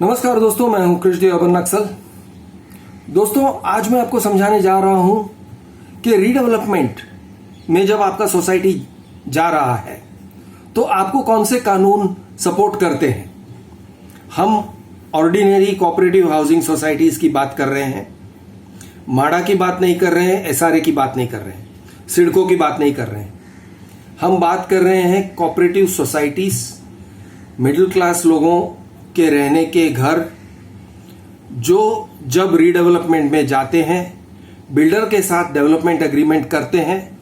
नमस्कार दोस्तों, मैं हूं कृष्णदेव अबन नक्सल। दोस्तों, आज मैं आपको समझाने जा रहा हूं कि रीडेवलपमेंट में जब आपका सोसाइटी जा रहा है तो आपको कौन से कानून सपोर्ट करते हैं। हम ऑर्डिनरी कोऑपरेटिव हाउसिंग सोसाइटीज की बात कर रहे हैं, माड़ा की बात नहीं कर रहे हैं, एसआरए की बात नहीं कर रहे हैं, सिडको की बात नहीं कर रहे हैं। हम बात कर रहे हैं कोऑपरेटिव सोसाइटीज, मिडिल क्लास लोगों के रहने के घर जो जब रीडेवलपमेंट में जाते हैं, बिल्डर के साथ डेवलपमेंट एग्रीमेंट करते हैं,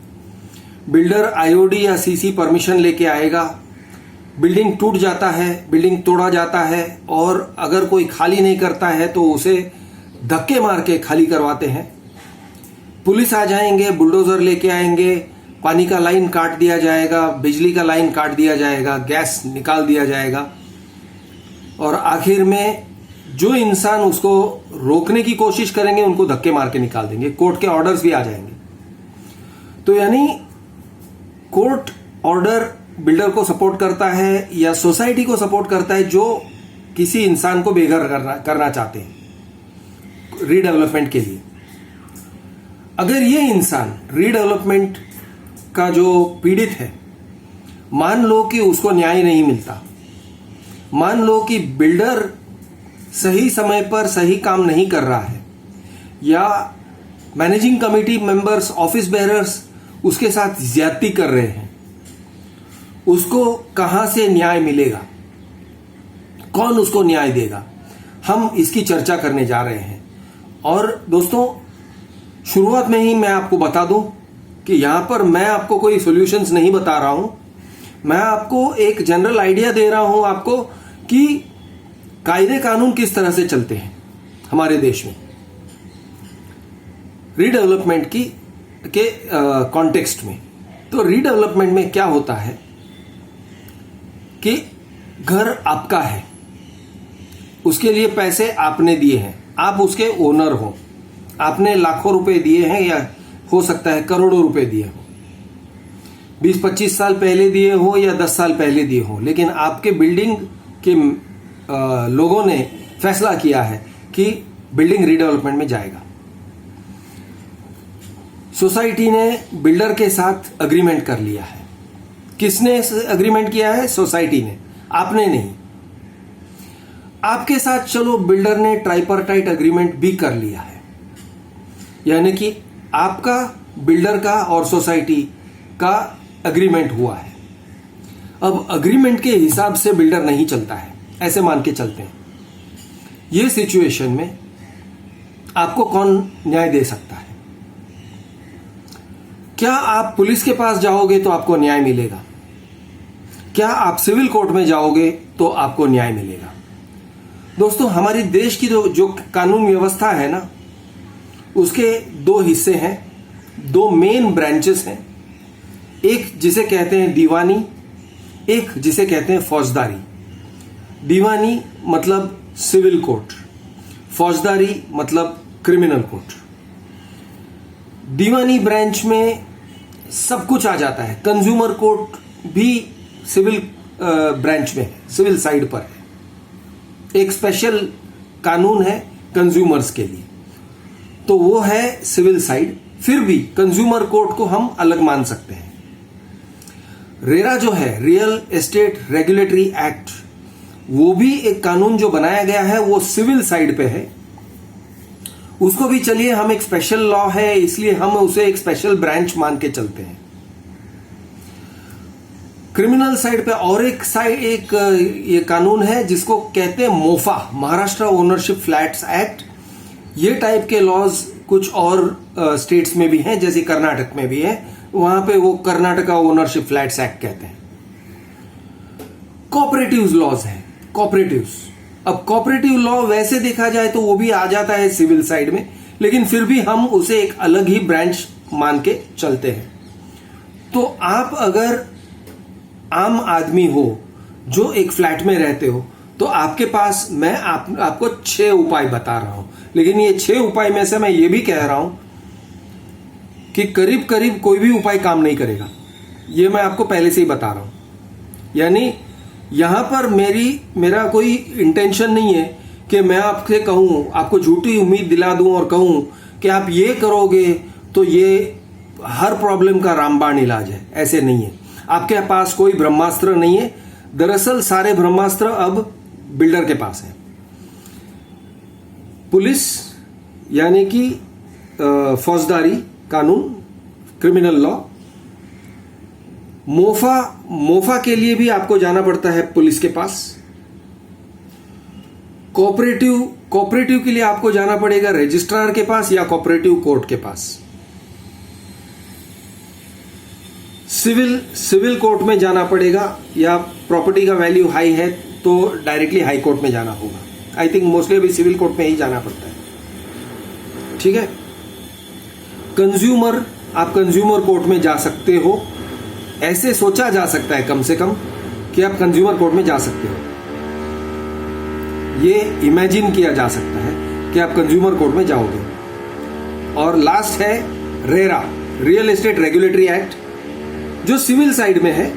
बिल्डर आईओडी या सीसी परमिशन लेके आएगा, बिल्डिंग टूट जाता है, बिल्डिंग तोड़ा जाता है और अगर कोई खाली नहीं करता है तो उसे धक्के मार के खाली करवाते हैं। पुलिस आ जाएंगे, बुलडोजर लेके आएंगे, पानी का लाइन काट दिया जाएगा, बिजली का लाइन काट दिया जाएगा, गैस निकाल दिया जाएगा और आखिर में जो इंसान उसको रोकने की कोशिश करेंगे उनको धक्के मार के निकाल देंगे। कोर्ट के ऑर्डर्स भी आ जाएंगे। तो यानी कोर्ट ऑर्डर बिल्डर को सपोर्ट करता है या सोसाइटी को सपोर्ट करता है जो किसी इंसान को बेघर करना चाहते हैं रीडेवलपमेंट के लिए। अगर ये इंसान रीडेवलपमेंट का जो पीड़ित है, मान लो कि उसको न्याय नहीं मिलता, मान लो कि बिल्डर सही समय पर सही काम नहीं कर रहा है या managing committee members, office bearers उसके साथ ज्यादती कर रहे हैं, उसको कहां से न्याय मिलेगा, कौन उसको न्याय देगा, हम इसकी चर्चा करने जा रहे हैं। और दोस्तों, शुरुआत में ही मैं आपको बता दूं कि यहां पर मैं आपको कोई सॉल्यूशंस नहीं बता रहा हूं, मैं आपको एक जनरल आइडिया दे रहा हूं आपको कि कायदे कानून किस तरह से चलते हैं हमारे देश में रीडेवलपमेंट के कॉन्टेक्स्ट में। तो रीडेवलपमेंट में क्या होता है कि घर आपका है, उसके लिए पैसे आपने दिए हैं, आप उसके ओनर हो, आपने लाखों रुपए दिए हैं या हो सकता है करोड़ों रुपए दिए हो, 20-25 साल पहले दिए हो या 10 साल पहले दिए हो, लेकिन आपके बिल्डिंग के लोगों ने फैसला किया है कि बिल्डिंग रीडेवलपमेंट में जाएगा। सोसाइटी ने बिल्डर के साथ अग्रीमेंट कर लिया है। किसने अग्रीमेंट किया है? सोसाइटी ने, आपने नहीं। आपके साथ चलो बिल्डर ने ट्राइपार्टाइट अग्रीमेंट भी कर लिया है, यानी कि आपका, बिल्डर का और सोसाइटी का एग्रीमेंट हुआ है। अब एग्रीमेंट के हिसाब से बिल्डर नहीं चलता है, ऐसे मान के चलते हैं। ये सिचुएशन में आपको कौन न्याय दे सकता है? क्या आप पुलिस के पास जाओगे तो आपको न्याय मिलेगा? क्या आप सिविल कोर्ट में जाओगे तो आपको न्याय मिलेगा? दोस्तों, हमारी देश की जो कानून व्यवस्था है ना, उसके दो हिस्से हैं, दो मेन ब्रांचेस हैं। एक जिसे कहते हैं दीवानी, एक जिसे कहते हैं फौजदारी। दीवानी मतलब सिविल कोर्ट, फौजदारी मतलब क्रिमिनल कोर्ट। दीवानी ब्रांच में सब कुछ आ जाता है। कंज्यूमर कोर्ट भी सिविल ब्रांच में है, सिविल साइड पर है। एक स्पेशल कानून है कंज्यूमर्स के लिए, तो वो है सिविल साइड। फिर भी कंज्यूमर कोर्ट को हम अलग मान सकते हैं। रेरा जो है, रियल एस्टेट रेगुलेटरी एक्ट, वो भी एक कानून जो बनाया गया है, वो सिविल साइड पे है। उसको भी चलिए हम एक स्पेशल लॉ है इसलिए हम उसे एक स्पेशल ब्रांच मान के चलते हैं। क्रिमिनल साइड पे और एक ये कानून है जिसको कहते हैं MOFA, Maharashtra ownership flats act. ये टाइप के लॉज कुछ और स्टेट्स में भी हैं, जैसे कर्नाटक में भी है, वहां पे वो कर्नाटका ओनरशिप फ्लैट्स एक्ट कहते हैं। कोऑपरेटिव लॉज है, कोऑपरेटिव्स। अब कोऑपरेटिव लॉ वैसे देखा जाए तो वो भी आ जाता है सिविल साइड में, लेकिन फिर भी हम उसे एक अलग ही ब्रांच मान के चलते हैं। तो आप अगर आम आदमी हो जो एक फ्लैट में रहते हो, तो आपके पास मैं आपको 6 उपाय बता रहा हूं, लेकिन ये 6 उपाय में से मैं ये भी कह रहा हूं कि करीब करीब कोई भी उपाय काम नहीं करेगा। ये मैं आपको पहले से ही बता रहा हूं। यानी यहां पर मेरा कोई इंटेंशन नहीं है कि मैं आपसे कहूं, आपको झूठी उम्मीद दिला दूं और कहूं कि आप ये करोगे तो ये हर प्रॉब्लम का रामबाण इलाज है। ऐसे नहीं है। आपके पास कोई ब्रह्मास्त्र नहीं है। दरअसल सारे ब्रह्मास्त्र अब बिल्डर के पास है। पुलिस यानी कि फौजदारी कानून, क्रिमिनल लॉ, मोफा के लिए भी आपको जाना पड़ता है पुलिस के पास। कोऑपरेटिव के लिए आपको जाना पड़ेगा रजिस्ट्रार के पास या कोऑपरेटिव कोर्ट के पास। सिविल कोर्ट में जाना पड़ेगा, या प्रॉपर्टी का वैल्यू हाई है तो डायरेक्टली हाई कोर्ट में जाना होगा। आई थिंक मोस्टली अभी सिविल कोर्ट में ही जाना पड़ता है। ठीक है। आप कंज्यूमर कोर्ट में जा सकते हो। ऐसे सोचा जा सकता है कम से कम कि आप कंज्यूमर कोर्ट में जा सकते हो। ये इमेजिन किया जा सकता है कि आप कंज्यूमर कोर्ट में जाओगे। और लास्ट है RERA, real estate regulatory act, जो सिविल साइड में है,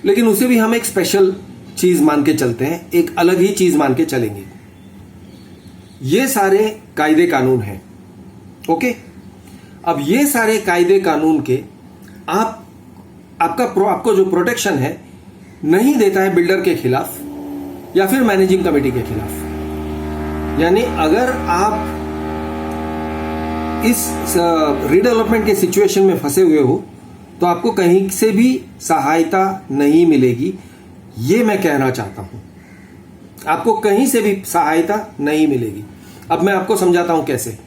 लेकिन उसे भी हम एक स्पेशल चीज मान के चलते हैं, एक अलग ही चीज मान के चलेंगे। ये सारे कायदे कानून हैं। ओके। अब ये सारे कायदे कानून के आपको जो प्रोटेक्शन है नहीं देता है बिल्डर के खिलाफ या फिर मैनेजिंग कमेटी के खिलाफ। यानी अगर आप इस रीडेवलपमेंट के सिचुएशन में फंसे हुए हो तो आपको कहीं से भी सहायता नहीं मिलेगी। ये मैं कहना चाहता हूं, आपको कहीं से भी सहायता नहीं मिलेगी। अब मैं आपको समझाता हूं कैसे।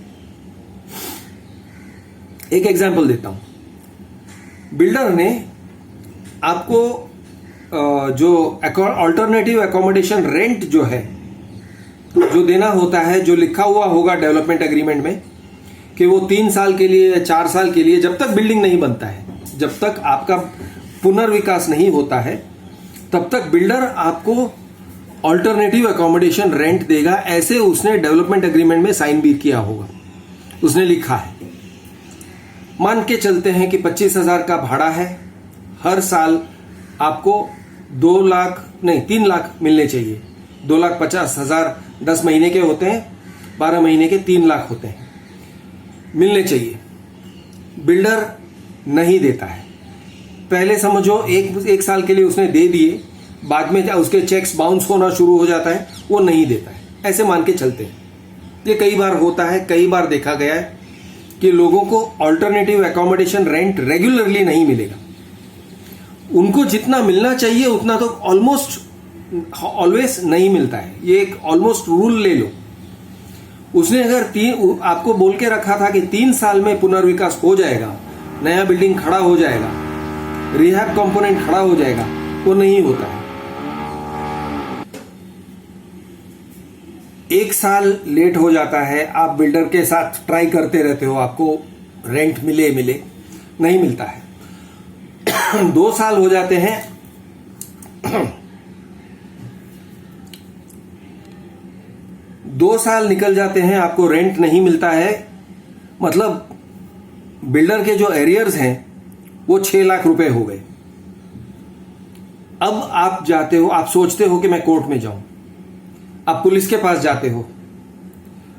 एक एग्जांपल देता हूं। बिल्डर ने आपको जो अल्टरनेटिव एकोमोडेशन रेंट जो है, जो देना होता है, जो लिखा हुआ होगा डेवलपमेंट एग्रीमेंट में कि वो 3 साल के लिए या 4 साल के लिए, जब तक बिल्डिंग नहीं बनता है, जब तक आपका पुनर्विकास नहीं होता है, तब तक बिल्डर आपको अल्टरनेटिव एकोमोडेशन रेंट देगा। ऐसे उसने डेवलपमेंट एग्रीमेंट में साइन भी किया होगा, उसने लिखा है। मान के चलते हैं कि 25,000 का भाड़ा है, हर साल आपको 3 लाख मिलने चाहिए। 2,50,000 10 महीने के होते हैं, 12 महीने के 3 लाख होते हैं, मिलने चाहिए। बिल्डर नहीं देता है। पहले समझो एक साल के लिए उसने दे दिए, बाद में उसके चेक्स बाउंस होना शुरू हो जाता है, वो नहीं देता है। ऐसे मान के चलते हैं। ये कई बार होता है, कई बार देखा गया है कि लोगों को अल्टरनेटिव एकोमोडेशन रेंट रेगुलरली नहीं मिलेगा। उनको जितना मिलना चाहिए उतना तो ऑलवेज नहीं मिलता है। ये एक ऑलमोस्ट रूल ले लो। उसने अगर आपको बोल के रखा था कि 3 साल में पुनर्विकास हो जाएगा, नया बिल्डिंग खड़ा हो जाएगा, रिहैब कंपोनेंट खड़ा हो जाएगा, वो नहीं होता है। 1 साल लेट हो जाता है, आप बिल्डर के साथ ट्राई करते रहते हो, आपको रेंट मिले नहीं मिलता है। 2 साल हो जाते हैं, 2 साल निकल जाते हैं, आपको रेंट नहीं मिलता है। मतलब बिल्डर के जो एरियर्स हैं वो 6 लाख रुपए हो गए। अब आप जाते हो, आप सोचते हो कि मैं कोर्ट में जाऊं। आप पुलिस के पास जाते हो,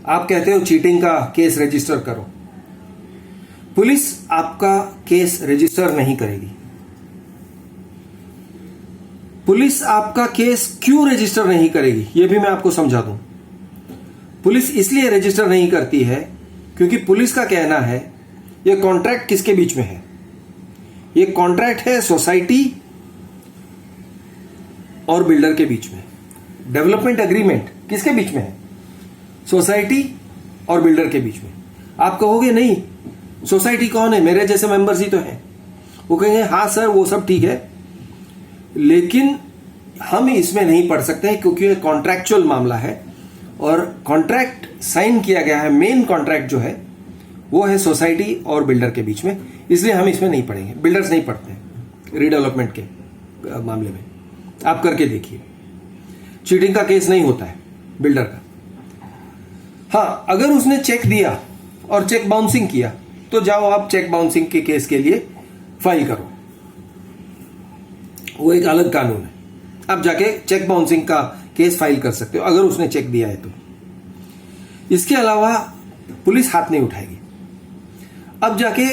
आप कहते हो चीटिंग का केस रजिस्टर करो। पुलिस आपका केस रजिस्टर नहीं करेगी। पुलिस आपका केस क्यों रजिस्टर नहीं करेगी, यह भी मैं आपको समझा दूं। पुलिस इसलिए रजिस्टर नहीं करती है क्योंकि पुलिस का कहना है यह कॉन्ट्रैक्ट किसके बीच में है। यह कॉन्ट्रैक्ट है सोसाइटी और बिल्डर के बीच में। डेवलपमेंट एग्रीमेंट किसके बीच में है? सोसाइटी और बिल्डर के बीच में। आप कहोगे नहीं, सोसाइटी कौन है, मेरे जैसे मेंबर्स ही तो हैं। वो कहेंगे हाँ सर वो सब ठीक है, लेकिन हम इसमें नहीं पढ़ सकते हैं क्योंकि ये कॉन्ट्रैक्चुअल मामला है और कॉन्ट्रैक्ट साइन किया गया है। मेन कॉन्ट्रैक्ट जो है वो है सोसाइटी और बिल्डर के बीच में, इसलिए हम इसमें नहीं पढ़ेंगे। बिल्डर्स नहीं पढ़ते हैं रीडेवलपमेंट के मामले में। आप करके देखिए, चीटिंग का केस नहीं होता है बिल्डर का। हाँ, अगर उसने चेक दिया और चेक बाउंसिंग किया तो जाओ आप चेक बाउंसिंग के केस के लिए फाइल करो, वो एक अलग कानून है। आप जाके चेक बाउंसिंग का केस फाइल कर सकते हो अगर उसने चेक दिया है तो। इसके अलावा पुलिस हाथ नहीं उठाएगी। अब जाके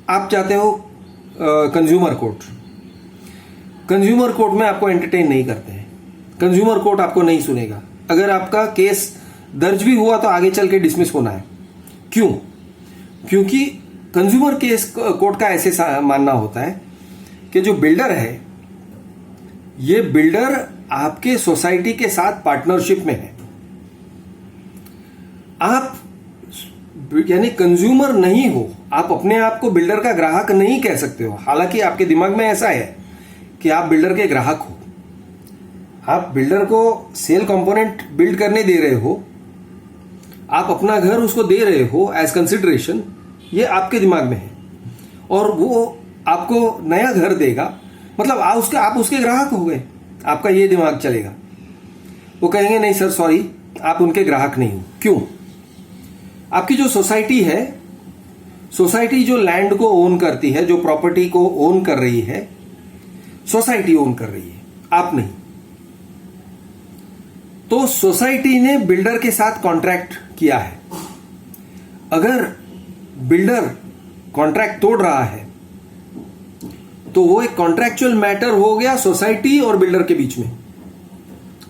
आप जाते हो कंज्यूमर कोर्ट। कंज्यूमर कोर्ट में आपको एंटरटेन नहीं करते हैं। कंज्यूमर कोर्ट आपको नहीं सुनेगा। अगर आपका केस दर्ज भी हुआ तो आगे चल के डिसमिस होना है। क्यों? क्योंकि कंज्यूमर केस कोर्ट का ऐसे मानना होता है कि जो बिल्डर है, ये बिल्डर आपके सोसाइटी के साथ पार्टनरशिप में है। आप यानी कंज्यूमर नहीं हो, आप अपने आप को बिल्डर का ग्राहक नहीं कह सकते हो। हालांकि आपके दिमाग में ऐसा है कि आप बिल्डर के ग्राहक हो। आप बिल्डर को सेल कंपोनेंट बिल्ड करने दे रहे हो, आप अपना घर उसको दे रहे हो एज कंसिडरेशन, ये आपके दिमाग में है। और वो आपको नया घर देगा, मतलब आप उसके ग्राहक हो गए। आपका ये दिमाग चलेगा। वो कहेंगे नहीं सर सॉरी, आप उनके ग्राहक नहीं हो। क्यों? आपकी जो सोसाइटी है, सोसाइटी जो लैंड को ओन करती है, जो प्रॉपर्टी को ओन कर रही है, सोसाइटी ओन कर रही है, आप नहीं। तो सोसाइटी ने बिल्डर के साथ कॉन्ट्रैक्ट किया है। अगर बिल्डर कॉन्ट्रैक्ट तोड़ रहा है तो वो एक कॉन्ट्रैक्चुअल मैटर हो गया सोसाइटी और बिल्डर के बीच में।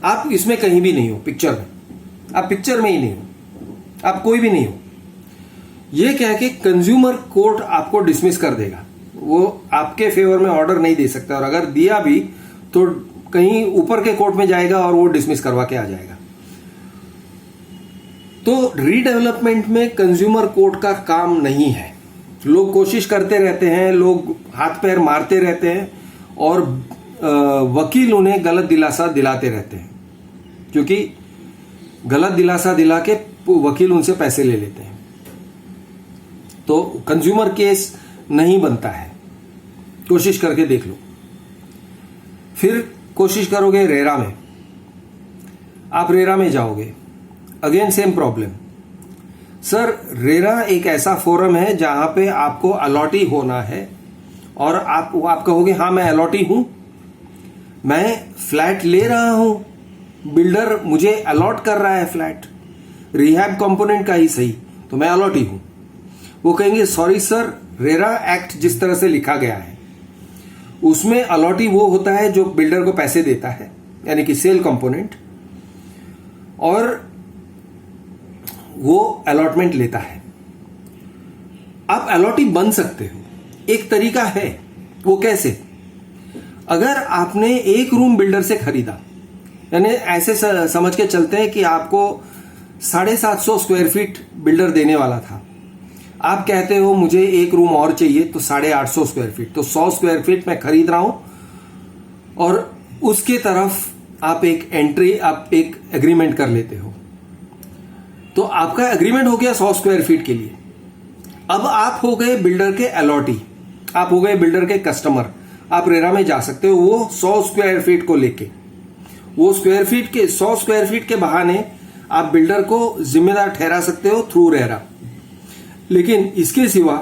आप इसमें कहीं भी नहीं हो, पिक्चर में। आप पिक्चर में ही नहीं हो, आप कोई भी नहीं हो। ये कह के कंज्यूमर कोर्ट आपको डिसमिस कर देगा। वो आपके फेवर में ऑर्डर नहीं दे सकता, और अगर दिया भी तो कहीं ऊपर के कोर्ट में जाएगा और वो डिसमिस करवा के आ जाएगा। तो रीडेवलपमेंट में कंज्यूमर कोर्ट का काम नहीं है। लोग कोशिश करते रहते हैं, लोग हाथ पैर मारते रहते हैं, और वकील उन्हें गलत दिलासा दिलाते रहते हैं, क्योंकि गलत दिलासा दिला के वकील उनसे पैसे ले लेते हैं। तो कंज्यूमर केस नहीं बनता है। कोशिश करके देख लो। फिर कोशिश करोगे रेरा में, आप रेरा में जाओगे, again same problem. Sir RERA एक ऐसा फोरम है जहां पे आपको अलॉटी होना है, और आप कहोगे हाँ मैं अलॉटी हूं, मैं फ्लैट ले रहा हूं, बिल्डर मुझे अलॉट कर रहा है फ्लैट, रिहैब कंपोनेंट का ही सही, तो मैं अलॉटी हूं। वो कहेंगे सॉरी सर, रेरा एक्ट जिस तरह से लिखा गया है उसमें अलॉटी वो होता है जो बिल्डर को पैसे देता है, यानी कि सेल कंपोनेंट, और वो अलॉटमेंट लेता है। आप अलॉटी बन सकते हो, एक तरीका है। वो कैसे? अगर आपने एक रूम बिल्डर से खरीदा, यानी ऐसे समझ के चलते हैं कि आपको 750 स्क्वायर फीट बिल्डर देने वाला था, आप कहते हो मुझे एक रूम और चाहिए तो 850 स्क्वायर फीट, तो 100 स्क्वायर फीट मैं खरीद रहा हूं, और उसके तरफ आप एक एग्रीमेंट कर लेते हो। तो आपका एग्रीमेंट हो गया 100 स्क्वायर फीट के लिए। अब आप हो गए बिल्डर के अलॉटी, आप हो गए बिल्डर के कस्टमर। आप रेरा में जा सकते हो वो 100 स्क्वायर फीट को लेके, वो 100 स्क्वायर फीट के बहाने आप बिल्डर को जिम्मेदार ठहरा सकते हो थ्रू रेरा। लेकिन इसके सिवा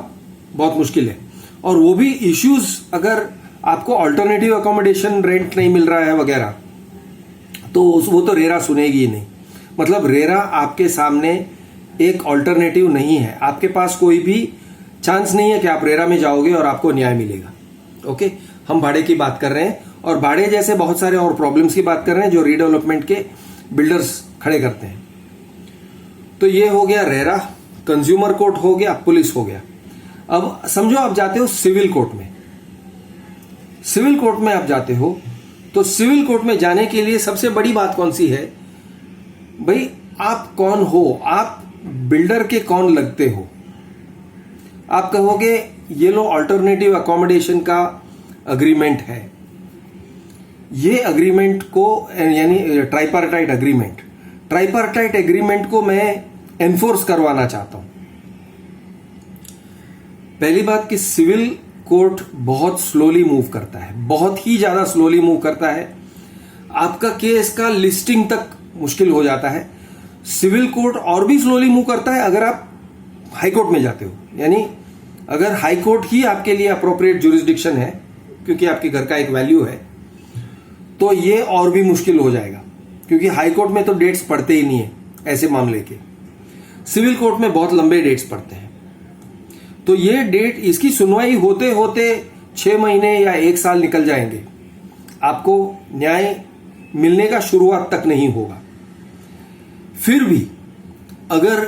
बहुत मुश्किल है, और वो भी इश्यूज, अगर आपको अल्टरनेटिव अकोमोडेशन रेंट नहीं मिल रहा है वगैरह, तो वो तो रेरा सुनेगी ही नहीं। मतलब रेरा आपके सामने एक अल्टरनेटिव नहीं है। आपके पास कोई भी चांस नहीं है कि आप रेरा में जाओगे और आपको न्याय मिलेगा। ओके, हम भाड़े की बात कर रहे हैं, और भाड़े जैसे बहुत सारे और प्रॉब्लम्स की बात कर रहे हैं जो रीडेवलपमेंट के बिल्डर्स खड़े करते हैं। तो ये हो गया रेरा, कंज्यूमर कोर्ट हो गया, पुलिस हो गया। अब समझो आप जाते हो सिविल कोर्ट में। सिविल कोर्ट में आप जाते हो तो सिविल कोर्ट में जाने के लिए सबसे बड़ी बात कौन सी है भाई? आप कौन हो? आप बिल्डर के कौन लगते हो? आप कहोगे ये लो अल्टरनेटिव अकोमोडेशन का अग्रीमेंट है। ये अग्रीमेंट को, यानी ट्राइपार्टाइट एग्रीमेंट को मैं एनफोर्स करवाना चाहता हूं। पहली बात कि सिविल कोर्ट बहुत स्लोली मूव करता है, बहुत ही ज्यादा स्लोली मूव करता है। आपका केस का लिस्टिंग तक मुश्किल हो जाता है। सिविल कोर्ट और भी स्लोली मूव करता है अगर आप हाई कोर्ट में जाते हो, यानी अगर हाई कोर्ट ही आपके लिए अप्रोप्रिएट जुरिस्डिक्शन है, क्योंकि आपके घर का एक वैल्यू है, तो ये और भी मुश्किल हो जाएगा। क्योंकि हाई कोर्ट में तो डेट्स पड़ते ही नहीं है ऐसे मामले के। सिविल कोर्ट में बहुत लंबे डेट्स पड़ते हैं। तो ये डेट, इसकी सुनवाई होते होते 6 महीने या 1 साल निकल जाएंगे, आपको न्याय मिलने का शुरुआत तक नहीं होगा। फिर भी अगर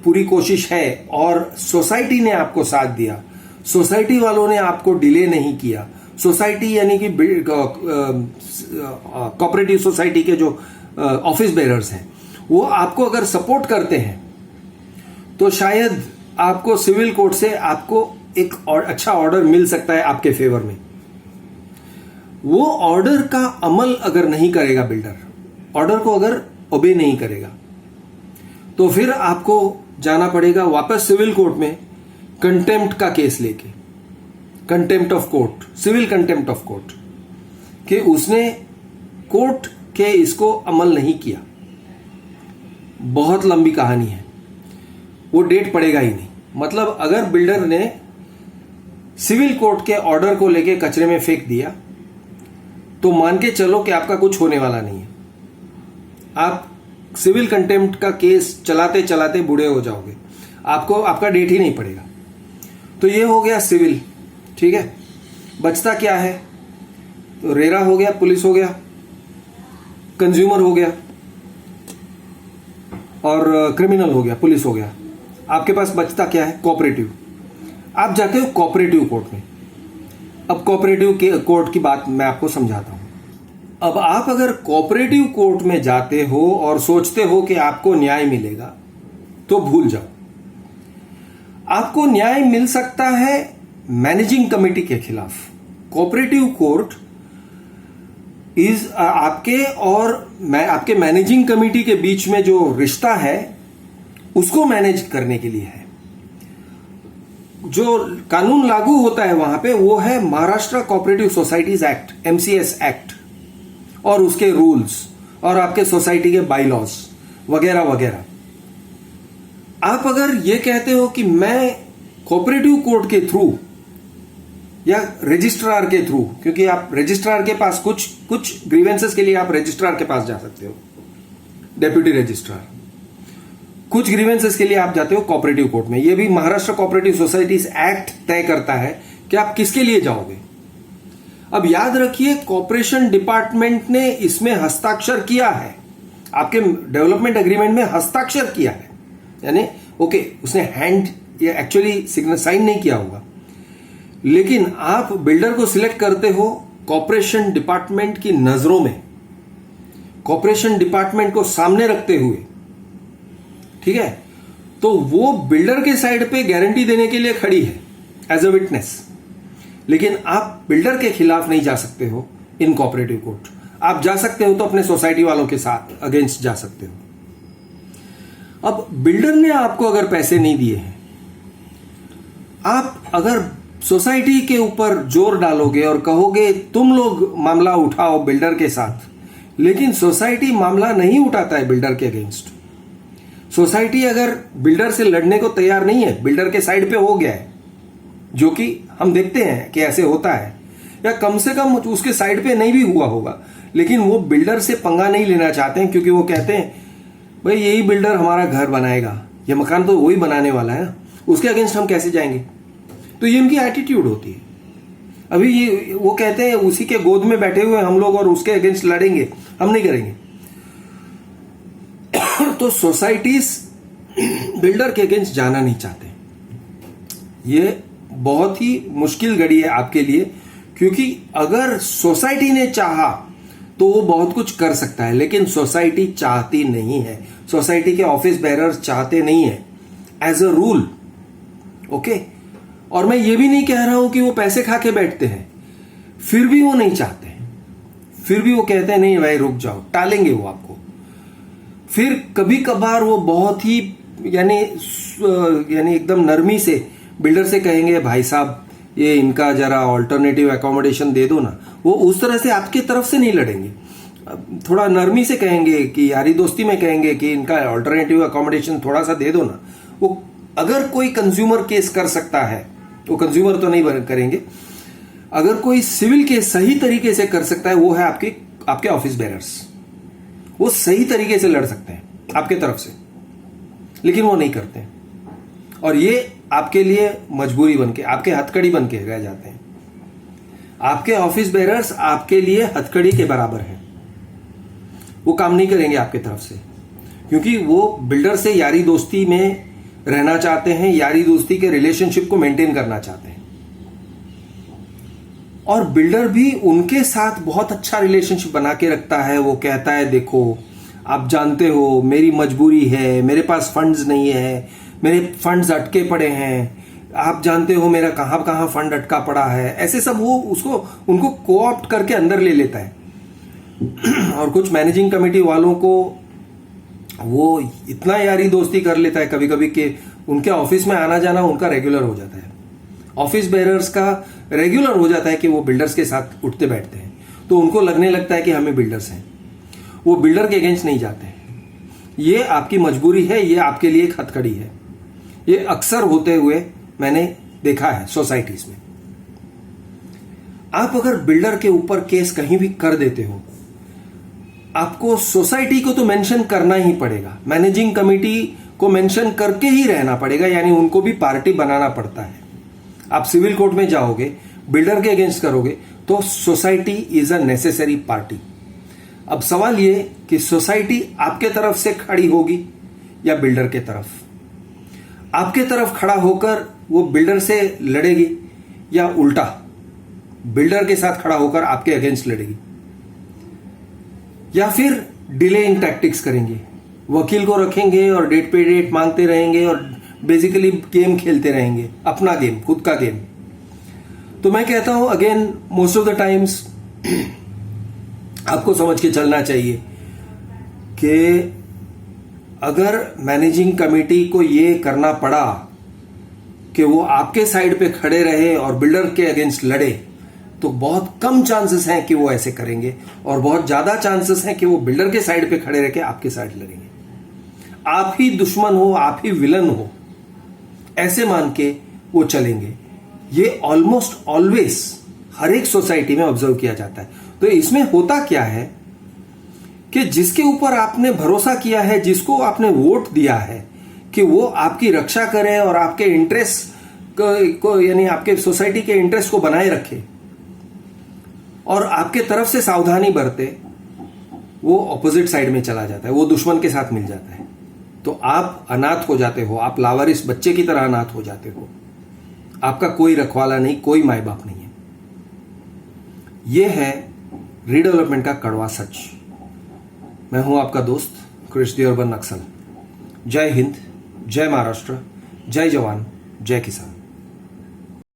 पूरी कोशिश है और सोसाइटी ने आपको साथ दिया, सोसाइटी वालों ने आपको डिले नहीं किया, सोसाइटी यानी कि कोऑपरेटिव सोसाइटी के जो ऑफिस बेरर्स हैं वो आपको अगर सपोर्ट करते हैं, तो शायद आपको सिविल कोर्ट से आपको एक और अच्छा ऑर्डर मिल सकता है आपके फेवर में। वो ऑर्डर का अमल अगर नहीं करेगा बिल्डर, ऑर्डर को अगर ओबे नहीं करेगा, तो फिर आपको जाना पड़ेगा वापस सिविल कोर्ट में कंटेम्प्ट का केस लेके, contempt of court, civil contempt of court, कि उसने कोर्ट के इसको अमल नहीं किया। बहुत लंबी कहानी है, वो डेट पड़ेगा ही नहीं। मतलब अगर बिल्डर ने सिविल कोर्ट के ऑर्डर को लेके कचरे में फेंक दिया, तो मान के चलो कि आपका कुछ होने वाला नहीं है। आप सिविल कंटेम्प्ट का केस चलाते चलाते बूढ़े हो जाओगे, आपको आपका डेट ही नहीं पड़ेगा। तो ये हो गया सिविल, ठीक है। बचता क्या है? तो रेरा हो गया, पुलिस हो गया, कंज्यूमर हो गया और क्रिमिनल हो गया, पुलिस हो गया। आपके पास बचता क्या है? कोऑपरेटिव। आप जाते हो कोऑपरेटिव कोर्ट में। अब कोऑपरेटिव कोर्ट की बात मैं आपको समझाता हूं। अब आप अगर कोऑपरेटिव कोर्ट में जाते हो और सोचते हो कि आपको न्याय मिलेगा, तो भूल जाओ। आपको न्याय मिल सकता है मैनेजिंग कमेटी के खिलाफ। कोऑपरेटिव कोर्ट इज आपके और आपके मैनेजिंग कमेटी के बीच में जो रिश्ता है उसको मैनेज करने के लिए है। जो कानून लागू होता है वहां पे वो है Maharashtra cooperative societies act, MCS act, और उसके रूल्स और आपके सोसाइटी के बाईलॉज वगैरह वगैरह। आप अगर ये कहते हो कि मैं कोऑपरेटिव कोर्ट के थ्रू या रजिस्ट्रार के थ्रू, क्योंकि आप रजिस्ट्रार के पास कुछ ग्रीवेंसेस के लिए आप रजिस्ट्रार के पास जा सकते हो, डेप्यूटी रजिस्ट्रार। कुछ ग्रीवेंसेस के लिए आप जाते हो कोऑपरेटिव कोर्ट में। यह भी महाराष्ट्र कोऑपरेटिव सोसाइटीज एक्ट तय करता है कि आप किसके लिए जाओगे। अब याद रखिए, कॉर्पोरेशन डिपार्टमेंट ने इसमें हस्ताक्षर किया है, आपके डेवलपमेंट एग्रीमेंट में हस्ताक्षर किया है, यानी ओके उसने हैंड या एक्चुअली सिग्नेचर साइन नहीं किया होगा, लेकिन आप बिल्डर को सिलेक्ट करते हो कॉर्पोरेशन डिपार्टमेंट की नजरों में, कॉर्पोरेशन डिपार्टमेंट को सामने रखते हुए, ठीक है। तो वो बिल्डर के साइड पे गारंटी देने के लिए खड़ी है एज अ विटनेस, लेकिन आप बिल्डर के खिलाफ नहीं जा सकते हो इन कोऑपरेटिव कोर्ट। आप जा सकते हो तो अपने सोसाइटी वालों के साथ अगेंस्ट जा सकते हो। अब बिल्डर ने आपको अगर पैसे नहीं दिए हैं, आप अगर सोसाइटी के ऊपर जोर डालोगे और कहोगे तुम लोग मामला उठाओ बिल्डर के साथ, लेकिन सोसाइटी मामला नहीं उठाता है बिल्डर के अगेंस्ट। सोसाइटी अगर बिल्डर से लड़ने को तैयार नहीं है, बिल्डर के साइड पे हो गया है, जो कि हम देखते हैं कि ऐसे होता है, या कम से कम उसके साइड पे नहीं भी हुआ होगा, लेकिन वो बिल्डर से पंगा नहीं लेना चाहते हैं, क्योंकि वो कहते हैं भाई यही बिल्डर हमारा घर बनाएगा, ये मकान तो वही बनाने वाला है ना, उसके अगेंस्ट हम कैसे जाएंगे। तो ये उनकी एटीट्यूड होती है। अभी ये वो कहते हैं उसी के गोद में बैठे हुए हम लोग और उसके अगेंस्ट लड़ेंगे, हम नहीं करेंगे। तो सोसाइटीज बिल्डर के अगेंस्ट जाना नहीं चाहते। ये बहुत ही मुश्किल घड़ी है आपके लिए, क्योंकि अगर सोसाइटी ने चाहा तो वो बहुत कुछ कर सकता है, लेकिन सोसाइटी चाहती नहीं है, सोसाइटी के ऑफिस बेरर्स चाहते नहीं है एज अ रूल, ओके। और मैं ये भी नहीं कह रहा हूं कि वो पैसे खा के बैठते हैं, फिर भी वो नहीं चाहते, फिर भी वो कहते हैं नहीं भाई रुक जाओ, टालेंगे वो आपको। फिर कभी कभार वो बहुत ही यानी एकदम नरमी से बिल्डर से कहेंगे भाई साहब ये इनका जरा ऑल्टरनेटिव एकोमोडेशन दे दो ना। वो उस तरह से आपके तरफ से नहीं लड़ेंगे, थोड़ा नरमी से कहेंगे कि यारी दोस्ती में कहेंगे कि इनका ऑल्टरनेटिव एकोमोडेशन थोड़ा सा दे दो ना। वो अगर कोई कंज्यूमर केस कर सकता है, वो कंज्यूमर तो नहीं करेंगे, अगर कोई सिविल केस सही तरीके से कर सकता है वो है आपके ऑफिस बेरर्स, वो सही तरीके से लड़ सकते हैं आपके तरफ से, लेकिन वो नहीं करते हैं और ये आपके लिए मजबूरी बनके, आपके हथकड़ी बनके रह जाते हैं। आपके ऑफिस बेरर्स आपके लिए हथकड़ी के बराबर हैं। वो काम नहीं करेंगे आपके तरफ से, क्योंकि वो बिल्डर से यारी दोस्ती में रहना चाहते हैं, यारी दोस्ती के रिलेशनशिप को मेंटेन करना चाहते हैं। और बिल्डर भी उनके साथ बहुत अच्छा रिलेशनशिप बना के रखता है। वो कहता है देखो आप जानते हो मेरी मजबूरी है, मेरे पास फंड्स नहीं है, मेरे फंड्स अटके पड़े हैं, आप जानते हो मेरा कहां कहां फंड अटका पड़ा है। ऐसे सब वो उनको कोऑप्ट करके अंदर ले लेता है। और कुछ मैनेजिंग कमेटी वालों को वो इतना यारी दोस्ती कर लेता है कभी कभी कि उनके ऑफिस में आना जाना उनका रेगुलर हो जाता है। ऑफिस बेरर्स का रेगुलर हो जाता है कि वो बिल्डर्स के साथ उठते बैठते हैं, तो उनको लगने लगता है कि हमें बिल्डर्स हैं। वो बिल्डर के अगेंस्ट नहीं जाते हैं। ये आपकी मजबूरी है, ये आपके लिए एक हथकड़ी है। ये अक्सर होते हुए मैंने देखा है सोसाइटीज में। आप अगर बिल्डर के ऊपर केस कहीं भी कर देते हो, आपको सोसाइटी को तो मेंशन करना ही पड़ेगा, मैनेजिंग कमेटी को मेंशन करके ही रहना पड़ेगा, यानी उनको भी पार्टी बनाना पड़ता है। आप सिविल कोर्ट में जाओगे, बिल्डर के अगेंस्ट करोगे तो society is a necessary party. अब सवाल ये कि सोसाइटी आपके तरफ से खड़ी होगी या बिल्डर के तरफ। आपके तरफ खड़ा होकर वो बिल्डर से लड़ेगी या उल्टा बिल्डर के साथ खड़ा होकर आपके अगेंस्ट लड़ेगी, या फिर डिलेइंग टैक्टिक्स करेंगे, वकील को रखेंगे और डेट पे डेट मांगते रहेंगे और बेसिकली गेम खेलते रहेंगे, अपना गेम, खुद का गेम। तो मैं कहता हूं again most of the times आपको समझ के चलना चाहिए कि अगर मैनेजिंग कमेटी को ये करना पड़ा कि वो आपके साइड पे खड़े रहे और बिल्डर के अगेंस्ट लड़े, तो बहुत कम चांसेस हैं कि वो ऐसे करेंगे और बहुत ज्यादा चांसेस हैं कि वो बिल्डर के साइड पे खड़े रह के आपके साइड लड़ेंगे। आप ही दुश्मन हो, आप ही विलन हो, ऐसे मान के वो चलेंगे। ये ऑलमोस्ट ऑलवेज हर एक सोसाइटी में ऑब्जर्व किया जाता है। तो इसमें होता क्या है कि जिसके ऊपर आपने भरोसा किया है, जिसको आपने वोट दिया है कि वो आपकी रक्षा करे और आपके इंटरेस्ट को यानी आपके सोसाइटी के इंटरेस्ट को बनाए रखे और आपके तरफ से सावधानी बरते, वो ऑपोजिट साइड में चला जाता है, वो दुश्मन के साथ मिल जाता है। तो आप अनाथ हो जाते हो, आप लावारिस बच्चे की तरह अनाथ हो जाते हो। आपका कोई रखवाला नहीं, कोई माई बाप नहीं है। यह है रीडेवलपमेंट का कड़वा सच। मैं हूं आपका दोस्त कृष्ण अर्बन नक्सल। जय हिंद, जय महाराष्ट्र, जय जवान, जय किसान।